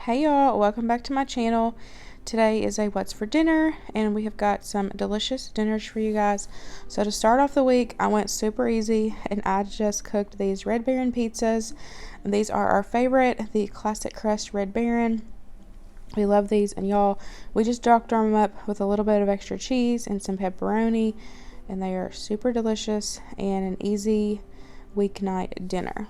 Hey y'all, welcome back to my channel. Today is a what's for dinner and we have got some delicious dinners for you guys. So to start off the week, I went super easy and I just cooked these Red Baron pizzas. And these are our favorite, the classic crust Red Baron. We love these, and y'all, we just docked them up with a little bit of extra cheese and some pepperoni, and they are super delicious and an easy weeknight dinner.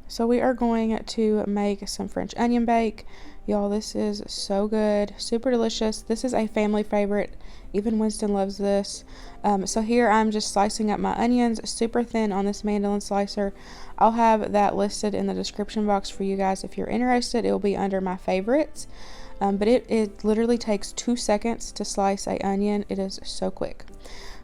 So we are going to make some French onion bake. Y'all, this is so good, super delicious. This is a family favorite. Even Winston loves this. So here I'm just slicing up my onions super thin on this Mandoline Slicer. I'll have that listed in the description box for you guys if you're interested. It will be under my favorites. But it literally takes 2 seconds to slice an onion. It is so quick.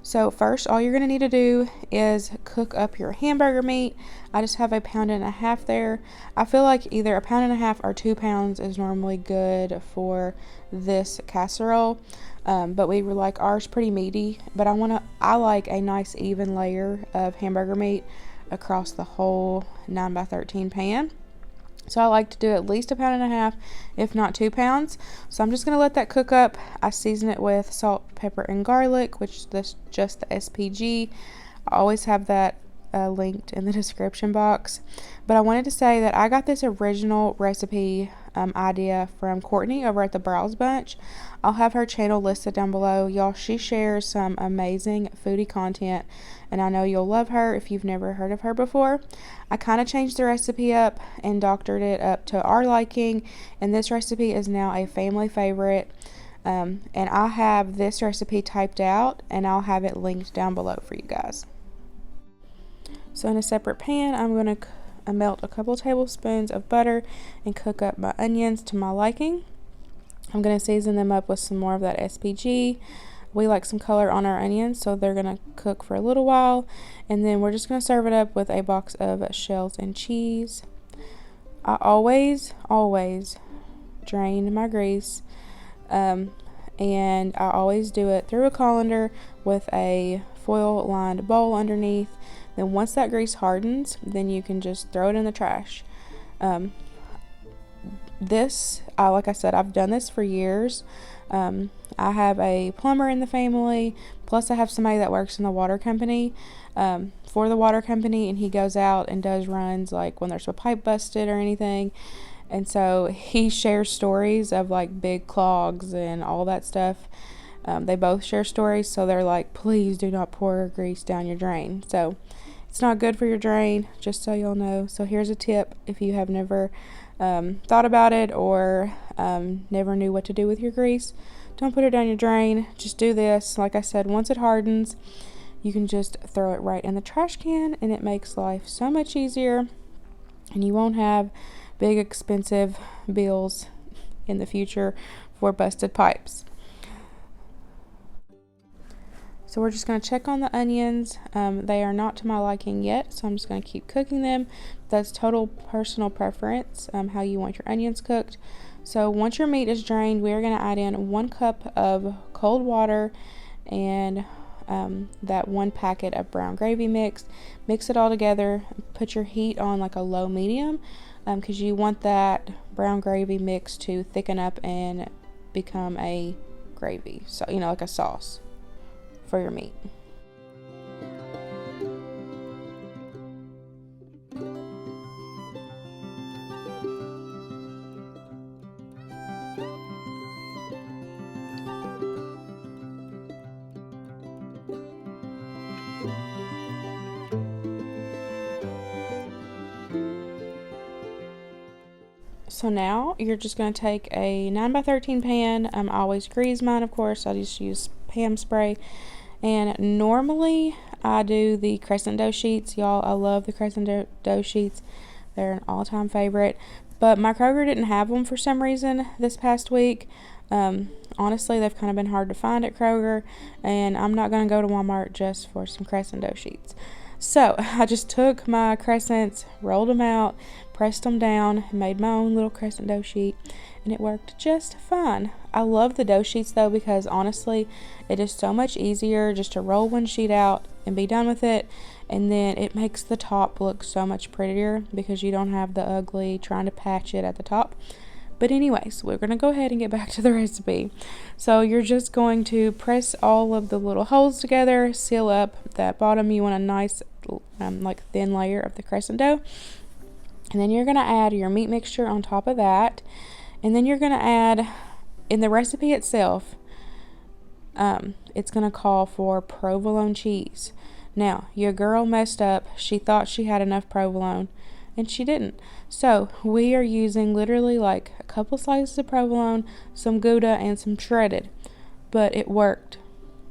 So first, all you're going to need to do is cook up your hamburger meat. I just have 1.5 pounds there. I feel like either 1.5 pounds or 2 pounds is normally good for this casserole. But we like ours pretty meaty. But I like a nice even layer of hamburger meat across the whole 9x13 pan. So I like to do at least 1.5 pounds, if not 2 pounds. So I'm just going to let that cook up. I season it with salt, pepper, and garlic, which is just the SPG. I always have that linked in the description box. But I wanted to say that I got this original recipe idea from Courtney over at the Browse Bunch. I'll have her channel listed down below. Y'all, she shares some amazing foodie content, and I know you'll love her if you've never heard of her before. I kind of changed the recipe up and doctored it up to our liking, and this recipe is now a family favorite. And I have this recipe typed out, and I'll have it linked down below for you guys. So in a separate pan, I'm going to melt a couple tablespoons of butter and cook up my onions to my liking. I'm going to season them up with some more of that SPG. We like some color on our onions, so they're going to cook for a little while. And then we're just going to serve it up with a box of shells and cheese. I always drain my grease. And I always do it through a colander with a foil-lined bowl underneath. Then once that grease hardens, then you can just throw it in the trash. Like I said, I've done this for years. I have a plumber in the family, plus I have somebody that works in the water company, for the water company, and he goes out and does runs like when there's a pipe busted or anything. And so he shares stories of like big clogs and all that stuff. They both share stories, so they're like, please do not pour grease down your drain. So it's not good for your drain, just so y'all know. So here's a tip if you have never thought about it or never knew what to do with your grease. Don't put it down your drain. Just do this. Like I said, once it hardens, you can just throw it right in the trash can, and it makes life so much easier, and you won't have big expensive bills in the future for busted pipes. So we're just going to check on the onions. They are not to my liking yet, so I'm just going to keep cooking them. That's total personal preference, how you want your onions cooked. So once your meat is drained, we are going to add in 1 cup of cold water and that 1 packet of brown gravy mix. Mix it all together. Put your heat on like a low medium, because you want that brown gravy mix to thicken up and become a gravy. So, like a sauce for your meat. So now you're just going to take a 9x13 pan. I always grease mine, of course. I just use Pam spray. And normally I do the crescent dough sheets. Y'all, I love the crescent dough sheets. They're an all-time favorite. But my Kroger didn't have them for some reason this past week. Honestly, they've kind of been hard to find at Kroger. And I'm not going to go to Walmart just for some crescent dough sheets. So I just took my crescents, rolled them out, pressed them down, made my own little crescent dough sheet, and it worked just fine. I love the dough sheets though, because honestly it is so much easier just to roll one sheet out and be done with it, and then it makes the top look so much prettier because you don't have the ugly trying to patch it at the top. But anyways, we're going to go ahead and get back to the recipe. So you're just going to press all of the little holes together, seal up that bottom. You want a nice like thin layer of the crescent dough. And then you're going to add your meat mixture on top of that. And then you're going to add, in the recipe itself, it's going to call for provolone cheese. Now, your girl messed up. She thought she had enough provolone, and she didn't. So we are using literally like a couple slices of provolone, some Gouda, and some shredded. But it worked.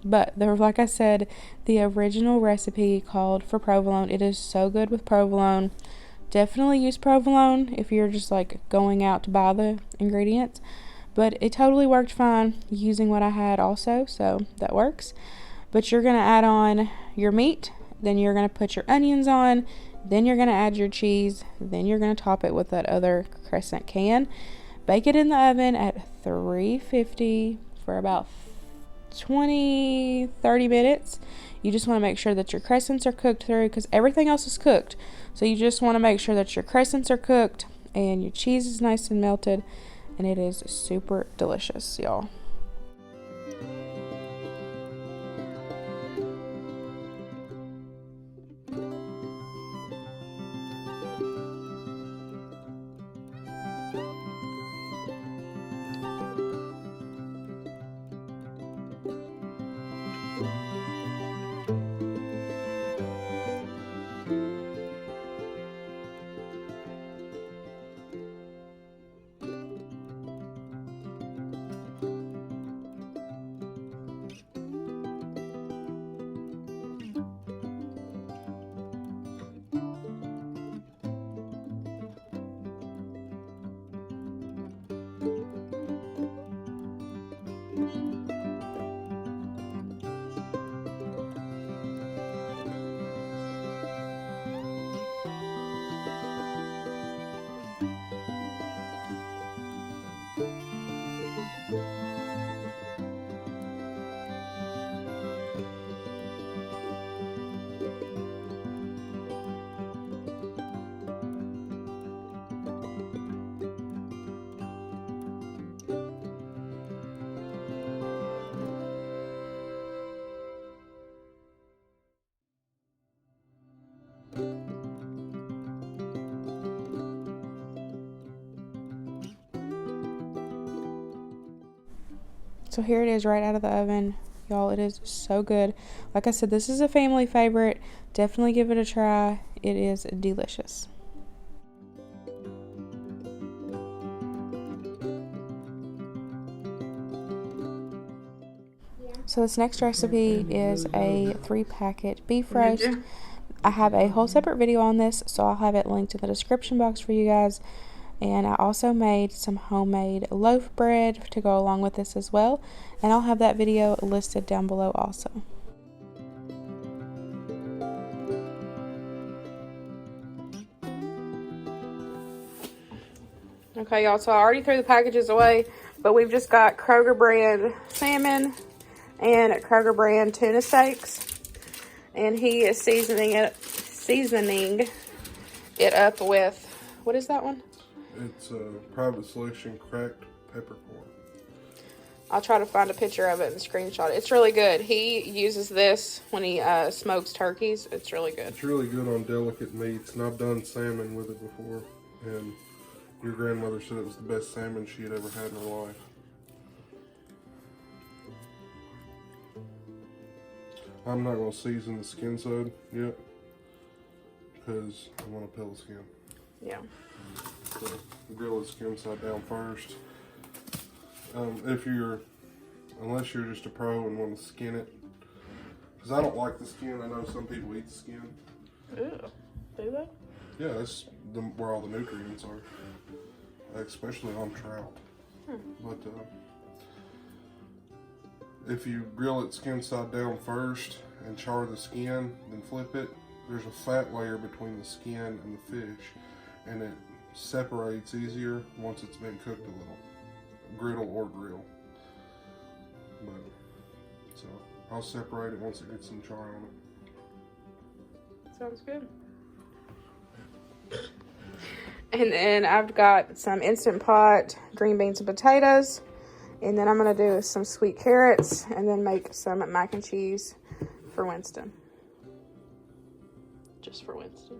But there, like I said, the original recipe called for provolone. It is so good with provolone. Definitely use provolone if you're just like going out to buy the ingredients. But it totally worked fine using what I had also, so that works. But you're going to add on your meat, then you're going to put your onions on, then you're going to add your cheese, then you're going to top it with that other crescent can. Bake it in the oven at 350 for about 20-30 minutes. You just want to make sure that your crescents are cooked through, because everything else is cooked. So you just want to make sure that your crescents are cooked and your cheese is nice and melted, and it is super delicious, y'all. So here it is right out of the oven. Y'all, it is so good. Like I said, this is a family favorite. Definitely give it a try. It is delicious. So this next recipe is a 3-packet beef roast. I have a whole separate video on this, so I'll have it linked in the description box for you guys. And I also made some homemade loaf bread to go along with this as well, and I'll have that video listed down below also. Okay, y'all, so I already threw the packages away, but we've just got Kroger brand salmon and Kroger brand tuna steaks, and he is seasoning it up with, what is that one? It's a private selection cracked peppercorn. I'll try to find a picture of it and screenshot it. It's really good. He uses this when he smokes turkeys. It's really good. It's really good on delicate meats, and I've done salmon with it before, and your grandmother said it was the best salmon she had ever had in her life. I'm not going to season the skin side yet, because I want to peel the skin. Yeah. So grill the skin side down first. Unless you're just a pro and want to skin it, because I don't like the skin. I know some people eat the skin. Ew. Do they? Yeah, that's where all the nutrients are, especially on trout. But if you grill it skin side down first and char the skin, then flip it, there's a fat layer between the skin and the fish, and it separates easier once it's been cooked a little. griddle or grill. But, so I'll separate it once it gets some char on it. Sounds good. And then I've got some Instant Pot green beans and potatoes. And then I'm going to do some sweet carrots and then make some mac and cheese for Winston. Just for Winston.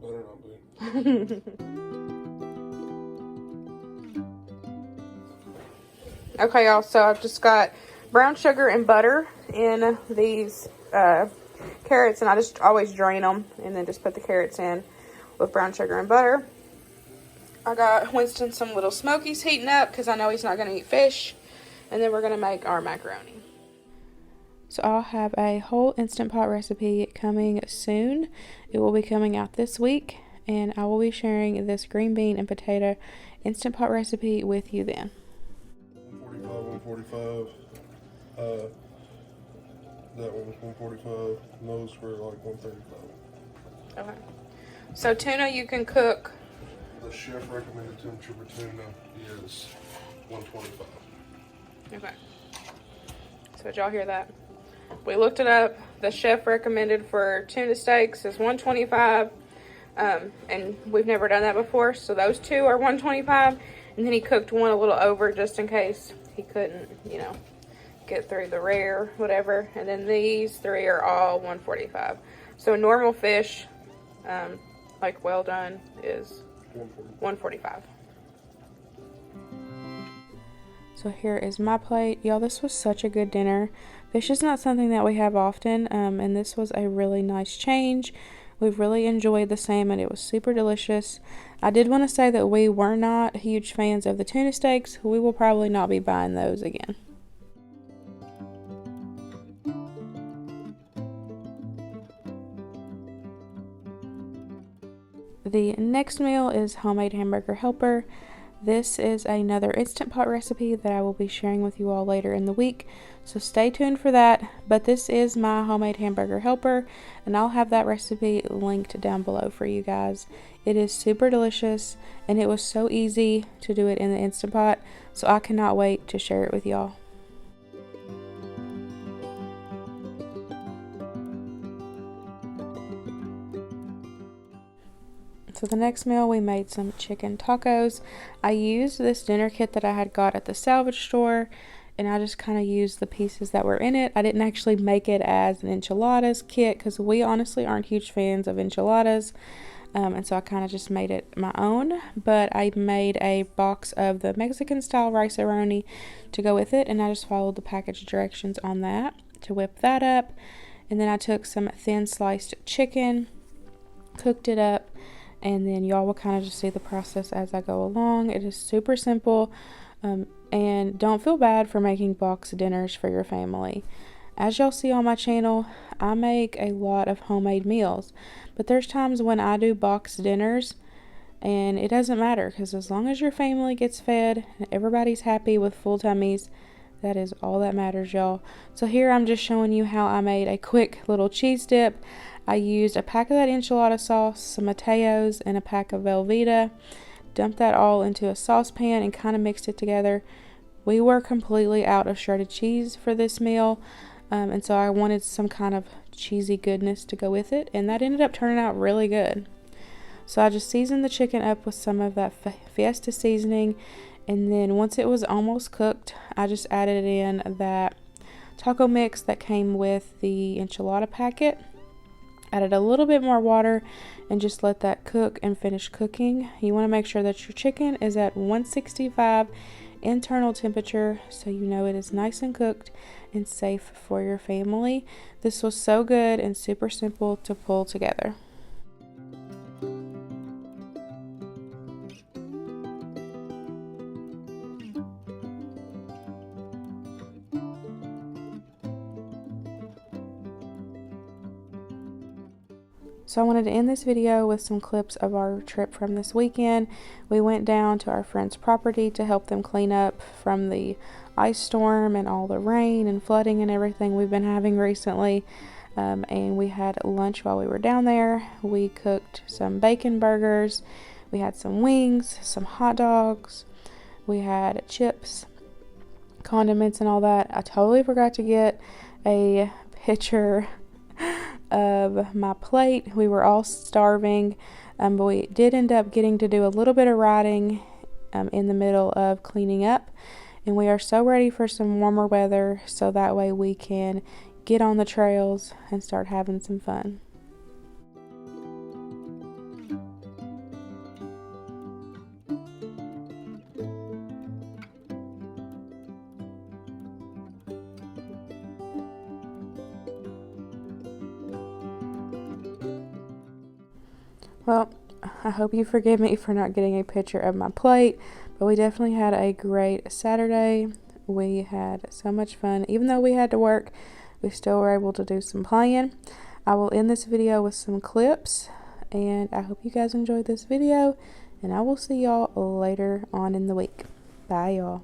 Better not be. Okay, y'all, so I've just got brown sugar and butter in these carrots, and I just always drain them and then just put the carrots in with brown sugar and butter. I got Winston some little smokies heating up because I know he's not going to eat fish, and then we're going to make our macaroni. So I'll have a whole Instant Pot recipe coming soon. It will be coming out this week, and I will be sharing this green bean and potato Instant Pot recipe with you then. 145. That one was 145. And those were like 135. Okay. So tuna you can cook. The chef recommended temperature for tuna is 125. Okay. So did y'all hear that? We looked it up. The chef recommended for tuna steaks is 125. And we've never done that before. So those two are 125. And then he cooked one a little over just in case he couldn't, you know, get through the rare, whatever. And then these three are all 145. So normal fish, like well done, is 145. So here is my plate. Y'all, this was such a good dinner. Fish is not something that we have often, and this was a really nice change. We've really enjoyed the salmon. It was super delicious. I did want to say that we were not huge fans of the tuna steaks. We will probably not be buying those again. The next meal is homemade hamburger helper. This is another Instant Pot recipe that I will be sharing with you all later in the week, so stay tuned for that. But this is my homemade hamburger helper, and I'll have that recipe linked down below for you guys. It is super delicious, and it was so easy to do it in the Instant Pot, so I cannot wait to share it with y'all. So the next meal, we made some chicken tacos. I used this dinner kit that I had got at the salvage store, and I just kind of used the pieces that were in it. I didn't actually make it as an enchiladas kit because we honestly aren't huge fans of enchiladas, and so I kind of just made it my own. But I made a box of the Mexican style rice-a-roni to go with it, and I just followed the package directions on that to whip that up. And then I took some thin sliced chicken, cooked it up, and then y'all will kind of just see the process as I go along. It is super simple, and don't feel bad for making box dinners for your family. As y'all see on my channel, I make a lot of homemade meals, but there's times when I do box dinners, and it doesn't matter, because as long as your family gets fed and everybody's happy with full tummies, that is all that matters, y'all. So here I'm just showing you how I made a quick little cheese dip. I used a pack of that enchilada sauce, some Mateos, and a pack of Velveeta. Dumped that all into a saucepan and kind of mixed it together. We were completely out of shredded cheese for this meal, and so I wanted some kind of cheesy goodness to go with it, and that ended up turning out really good. So I just seasoned the chicken up with some of that Fiesta seasoning, and then once it was almost cooked, I just added in that taco mix that came with the enchilada packet. Added a little bit more water and just let that cook and finish cooking. You want to make sure that your chicken is at 165 internal temperature, so you know it is nice and cooked and safe for your family. This was so good and super simple to pull together. So I wanted to end this video with some clips of our trip from this weekend. We went down to our friend's property to help them clean up from the ice storm and all the rain and flooding and everything we've been having recently. And we had lunch while we were down there. We cooked some bacon burgers. We had some wings, some hot dogs. We had chips, condiments, and all that. I totally forgot to get a picture of my plate. We were all starving, but we did end up getting to do a little bit of riding in the middle of cleaning up, and we are so ready for some warmer weather so that way we can get on the trails and start having some fun. Well, I hope you forgive me for not getting a picture of my plate, but we definitely had a great Saturday. We had so much fun. Even though we had to work, we still were able to do some playing. I will end this video with some clips, and I hope you guys enjoyed this video, and I will see y'all later on in the week. Bye, y'all.